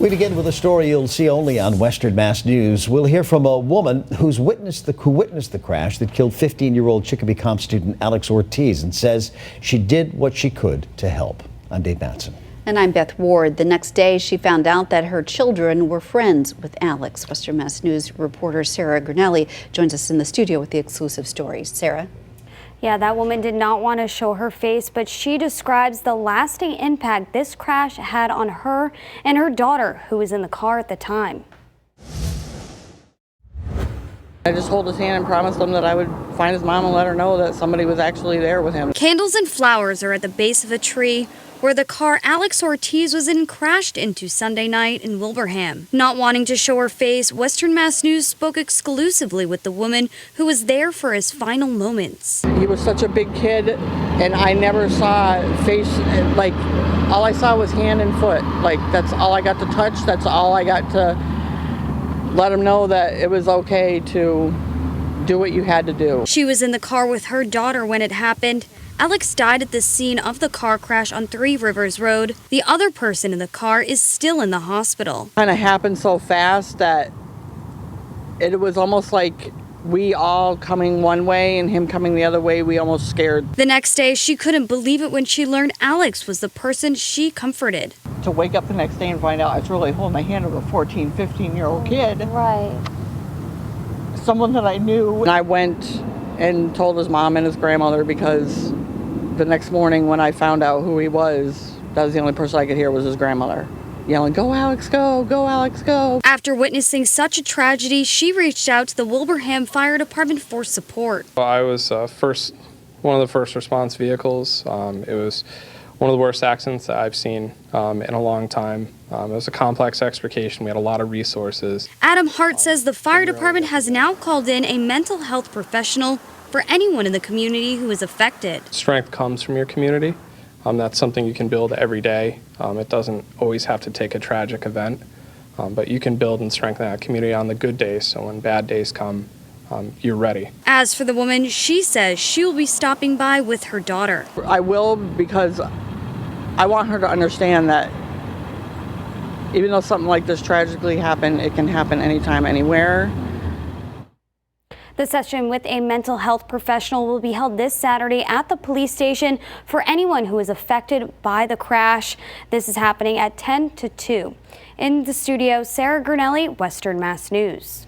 We begin with a story you'll see only on Western Mass News. We'll hear from a woman who witnessed the crash that killed 15-year-old Chicopee Comp student Alex Ortiz and says she did what she could to help. I'm Dave Matson. And I'm Beth Ward. The next day, she found out that her children were friends with Alex. Western Mass News reporter Sarah Gurnelli joins us in the studio with the exclusive story. Sarah? Yeah, that woman did not want to show her face, but she describes the lasting impact this crash had on her and her daughter, who was in the car at the time. I just hold his hand and promised him that I would find his mom and let her know that somebody was actually there with him. Candles and flowers are at the base of a tree where the car Alex Ortiz was in crashed into Sunday night in Wilbraham. Not wanting to show her face, Western Mass News spoke exclusively with the woman who was there for his final moments. He was such a big kid, and I never saw face, like, all I saw was hand and foot. Like, that's all I got to touch, that's all I got to let him know that it was okay to do what you had to do. She was in the car with her daughter when it happened. Alex died at the scene of the car crash on 3 Rivers Road. The other person in the car is still in the hospital. Kind of happened so fast that it was almost like we all coming one way and him coming the other way. We almost scared. The next day, she couldn't believe it when she learned Alex was the person she comforted. To wake up the next day and find out I was really holding the hand of a 14, 15-year-old kid. Right. Someone that I knew. And I went and told his mom and his grandmother, because the next morning when I found out who he was, that was the only person I could hear was his grandmother yelling, "Go Alex, go! Go Alex, go!" After witnessing such a tragedy, she reached out to the Wilbraham Fire Department for support. I was one of the first response vehicles. It was one of the worst accidents that I've seen in a long time. It was a complex extrication. We had a lot of resources. Adam Hart says the fire department has now called in a mental health professional for anyone in the community who is affected. Strength comes from your community. That's something you can build every day. It doesn't always have to take a tragic event, but you can build and strengthen that community on the good days, so when bad days come, you're ready. As for the woman, she says she will be stopping by with her daughter. I will, because I want her to understand that even though something like this tragically happened, it can happen anytime, anywhere. The session with a mental health professional will be held this Saturday at the police station for anyone who is affected by the crash. This is happening at 10 to 2. In the studio, Sarah Gurnelli, Western Mass News.